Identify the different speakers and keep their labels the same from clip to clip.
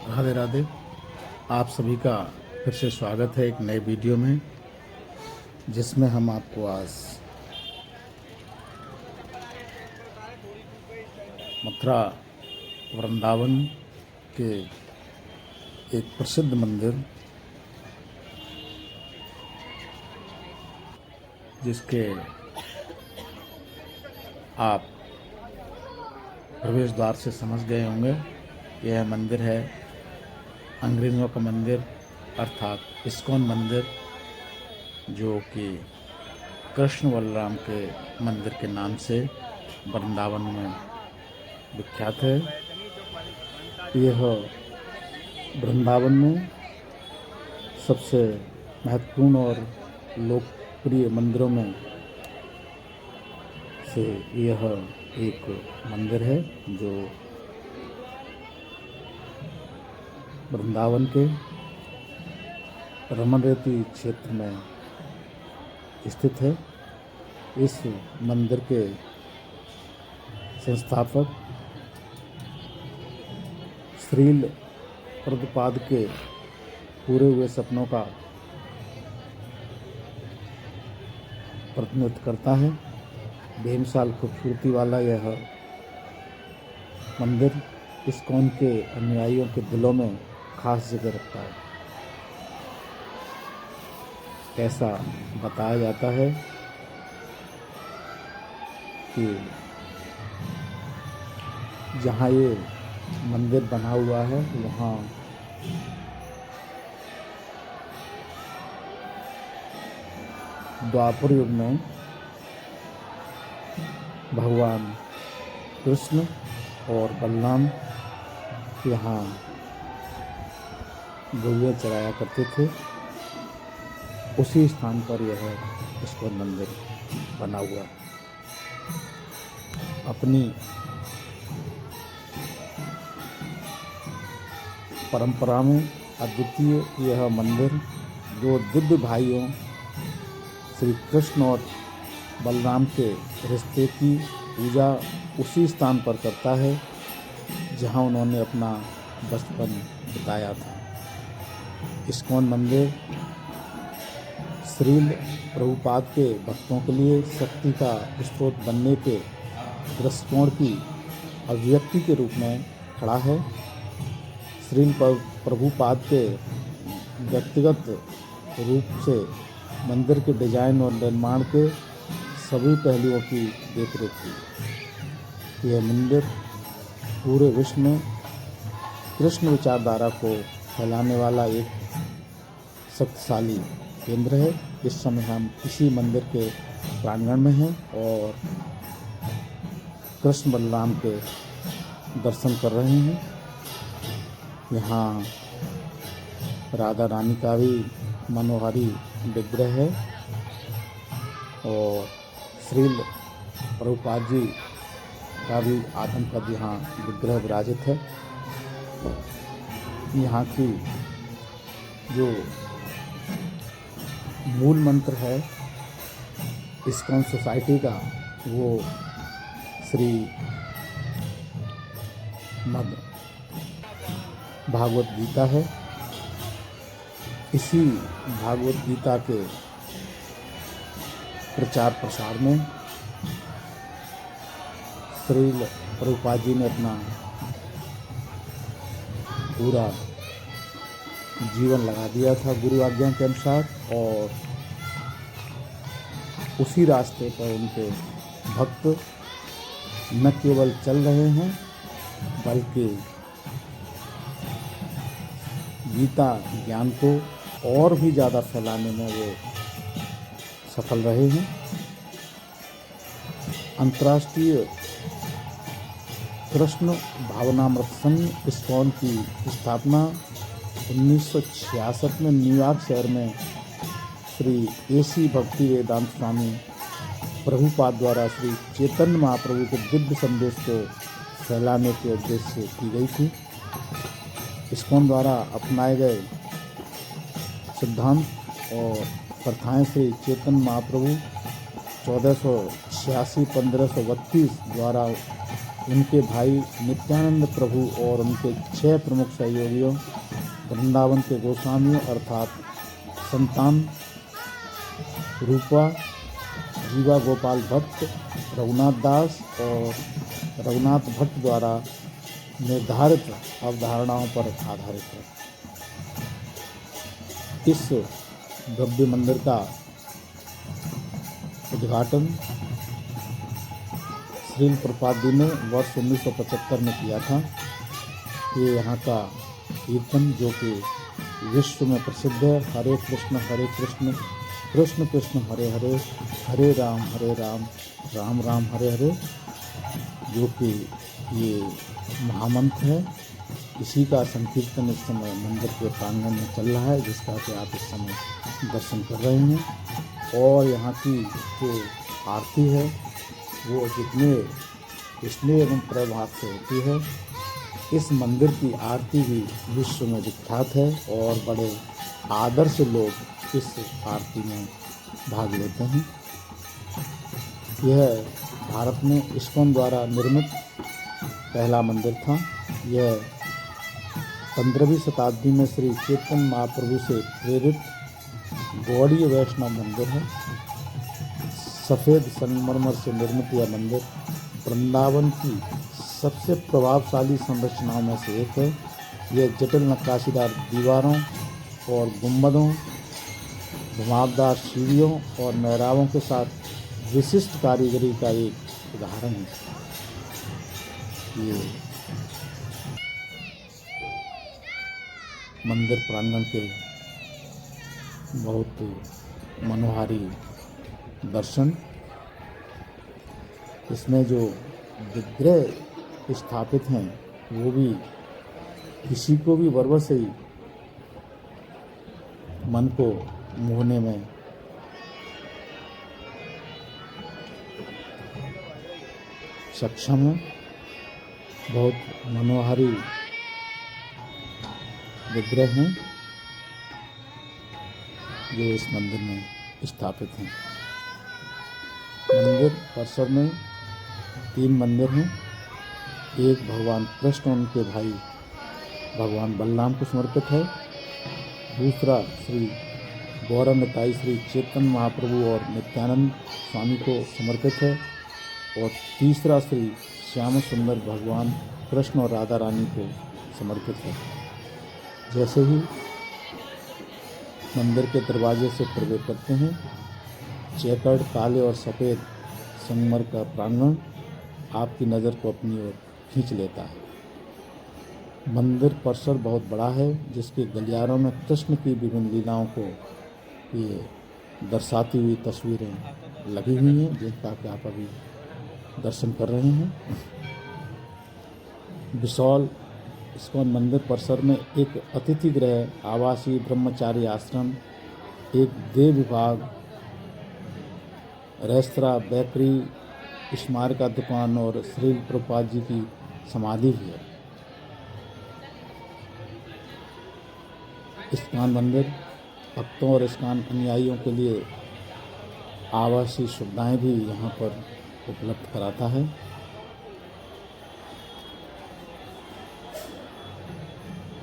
Speaker 1: राधे राधे। आप सभी का फिर से स्वागत है एक नए वीडियो में, जिसमें हम आपको आज मथुरा वृंदावन के एक प्रसिद्ध मंदिर, जिसके आप प्रवेश द्वार से समझ गए होंगे। यह मंदिर है अंग्रेजों का मंदिर, अर्थात इस्कॉन मंदिर, जो कि कृष्ण बलराम के मंदिर के नाम से वृंदावन में विख्यात है। यह वृंदावन में सबसे महत्वपूर्ण और लोकप्रिय मंदिरों में से यह एक मंदिर है, जो वृंदावन के रमणरेती क्षेत्र में स्थित है। इस मंदिर के संस्थापक श्रील प्रभुपाद के पूरे हुए सपनों का प्रतिनिधित्व करता है। बेमिसाल खूबसूरती वाला यह मंदिर इस्कॉन के अनुयायियों के दिलों में खास जगह रखता है। ऐसा बताया जाता है कि जहाँ ये मंदिर बना हुआ है, वहाँ द्वापर युग में भगवान कृष्ण और बलराम यहाँ गौया चराया करते थे। उसी स्थान पर यह इस्कॉन मंदिर बना हुआ। अपनी परंपरा में अद्वितीय यह मंदिर दो दिव्य भाइयों श्री कृष्ण और बलराम के रिश्ते की पूजा उसी स्थान पर करता है जहां उन्होंने अपना बचपन बिताया था। इस्कॉन मंदिर श्रील प्रभुपाद के भक्तों के लिए शक्ति का स्रोत बनने के दृष्टिकोण की अभिव्यक्ति के रूप में खड़ा है। श्रील प्रभुपाद के व्यक्तिगत रूप से मंदिर के डिजाइन और निर्माण के सभी पहलुओं की देखरेख की। यह मंदिर पूरे विश्व में कृष्ण विचारधारा को फैलाने वाला एक शक्तिशाली केंद्र है। इस समय हम इसी मंदिर के प्रांगण में हैं और कृष्ण बलराम के दर्शन कर रहे हैं। यहाँ राधा रानी का भी मनोहारी विग्रह है और श्रील प्रभुपाद जी का भी आत्मकद यहाँ विग्रह विराजित है। यहाँ की जो मूल मंत्र है इस्कॉन सोसाइटी का, वो श्री मद भागवत गीता है। इसी भागवत गीता के प्रचार प्रसार में श्रील प्रभुपाद जी ने अपना पूरा जीवन लगा दिया था गुरु आज्ञा के अनुसार, और उसी रास्ते पर उनके भक्त न केवल चल रहे हैं, बल्कि गीता ज्ञान को और भी ज़्यादा फैलाने में वो सफल रहे हैं। अंतर्राष्ट्रीय कृष्ण भावनामृत संघ इस्कॉन की स्थापना 1966 में न्यूयॉर्क शहर में श्री एसी भक्ति वेदांत स्वामी प्रभुपाद द्वारा श्री चैतन्य महाप्रभु के दिव्य संदेश को फैलाने के उद्देश्य से की गई थी। इस्कॉन द्वारा अपनाए गए सिद्धांत और प्रथाएं श्री चैतन्य महाप्रभु 1486-1532 द्वारा उनके भाई नित्यानंद प्रभु और उनके 6 प्रमुख सहयोगियों वृंदावन के गोस्वामियों अर्थात संतान रूपा, जीवा गोपाल भट्ट, रघुनाथ दास और रघुनाथ भट्ट द्वारा निर्धारित अवधारणाओं पर आधारित है। इस भव्य मंदिर का उद्घाटन श्रील प्रभुपाद जी ने वर्ष 1975 में किया था। ये यहाँ का कीर्तन जो कि विश्व में प्रसिद्ध है, हरे कृष्ण कृष्ण कृष्ण हरे हरे, हरे राम राम राम हरे हरे, जो कि ये महामंत्र है, इसी का संकीर्तन इस समय मंदिर के प्रांगण में चल रहा है, जिसका कि आप इस समय दर्शन कर रहे हैं। और यहाँ की जो आरती है वो जितने स्नेह एवं प्रभाव से होती है। इस मंदिर की आरती भी विश्व में विख्यात है और बड़े आदर से लोग इस आरती में भाग लेते हैं। यह भारत में इस्कॉन द्वारा निर्मित पहला मंदिर था। यह 15वीं शताब्दी में श्री चैतन्य महाप्रभु से प्रेरित गौड़ीय वैष्णव मंदिर है। सफ़ेद संगमरमर से निर्मित यह मंदिर वृंदावन की सबसे प्रभावशाली संरचनाओं में से एक है। यह जटिल नक्काशीदार दीवारों और गुंबदों, घुमावदार सीढ़ियों और मेहराबों के साथ विशिष्ट कारीगरी का एक उदाहरण है। ये मंदिर प्रांगण के बहुत मनोहारी दर्शन, इसमें जो विग्रह स्थापित हैं वो भी किसी को भी बरबर से ही मन को मोहने में सक्षम है। बहुत मनोहारी विग्रह हैं जो इस मंदिर में स्थापित हैं। मंदिर परिसर में 3 मंदिर हैं। एक भगवान कृष्ण और उनके भाई भगवान बलराम को समर्पित है। दूसरा श्री गौरनिताई श्री चैतन्य महाप्रभु और नित्यानंद स्वामी को समर्पित है। और तीसरा श्री श्याम सुंदर भगवान कृष्ण और राधा रानी को समर्पित है। जैसे ही मंदिर के दरवाजे से प्रवेश करते हैं, चेकर्ड काले और सफ़ेद संगमर का प्रांगण आपकी नज़र को अपनी ओर खींच लेता है। मंदिर परिसर बहुत बड़ा है, जिसके गलियारों में कृष्ण की विभिन्न लीलाओं को ये दर्शाती हुई तस्वीरें लगी हुई हैं, जिनका कि आप अभी दर्शन कर रहे हैं। विशाल इस्कॉन मंदिर परिसर में एक अतिथि गृह, आवासीय ब्रह्मचारी आश्रम, एक देव विभाग, रेस्तरां, बेकरी, स्मारका दुकान और श्रील प्रभुपाद जी की समाधि भी है। इस्कॉन मंदिर भक्तों और इस्कॉन अनुयायियों के लिए आवासीय सुविधाएं भी यहाँ पर उपलब्ध कराता है।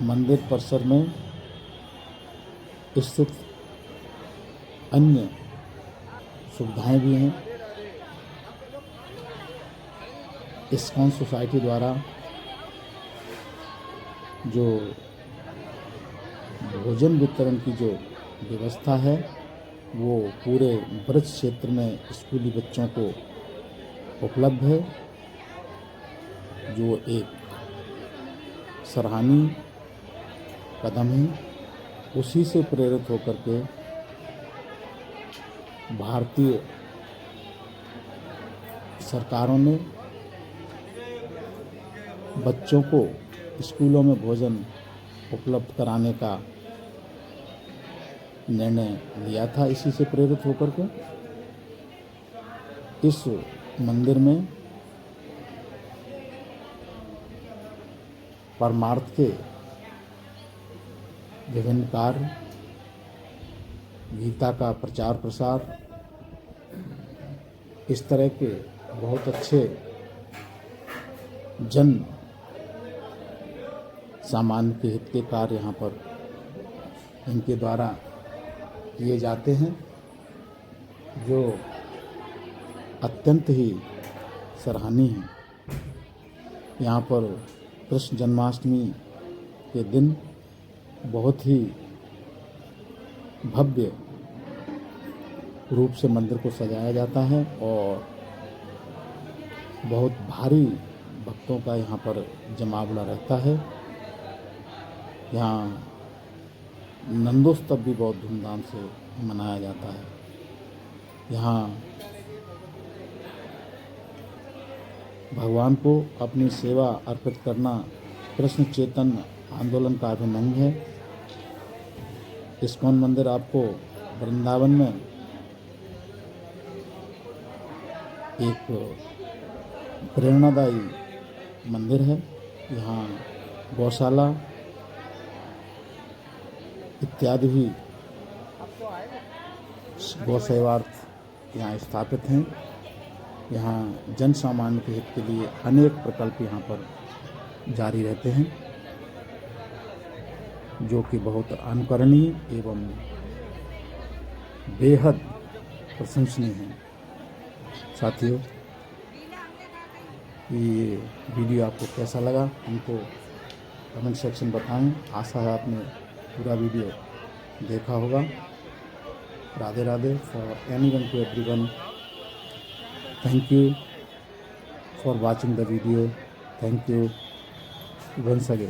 Speaker 1: मंदिर परिसर में स्थित अन्य सुविधाएं भी हैं। इस्कॉन सोसाइटी द्वारा जो भोजन वितरण की जो व्यवस्था है वो पूरे ब्रज क्षेत्र में स्कूली बच्चों को उपलब्ध है, जो एक सराहनीय कदम है। उसी से प्रेरित होकर के भारतीय सरकारों ने बच्चों को स्कूलों में भोजन उपलब्ध कराने का निर्णय लिया था। इसी से प्रेरित होकर के इस मंदिर में परमार्थ के विभिन्न कार्य, गीता का प्रचार प्रसार, इस तरह के बहुत अच्छे जन सामान्य के हित के कार्य यहाँ पर इनके द्वारा किए जाते हैं, जो अत्यंत ही सराहनीय है। यहाँ पर कृष्ण जन्माष्टमी के दिन बहुत ही भव्य रूप से मंदिर को सजाया जाता है और बहुत भारी भक्तों का यहाँ पर जमावड़ा रहता है। यहाँ नंदोत्सव भी बहुत धूमधाम से मनाया जाता है। यहाँ भगवान को अपनी सेवा अर्पित करना कृष्ण चैतन्य आंदोलन का अभिन्न है। इस्कॉन मंदिर आपको वृंदावन में एक प्रेरणादायी मंदिर है। यहाँ गौशाला इत्यादि भी गौ सेवार्थ यहाँ स्थापित हैं। यहाँ जन सामान्य के हित के लिए अनेक प्रकल्प यहाँ पर जारी रहते हैं, जो कि बहुत अनुकरणीय एवं बेहद प्रशंसनीय हैं। साथियों, ये वीडियो आपको कैसा लगा हमको कमेंट सेक्शन बताएं। आशा है आपने पूरा वीडियो देखा होगा। Radhe Radhe for anyone to everyone. Thank you for watching the video. Thank you once again.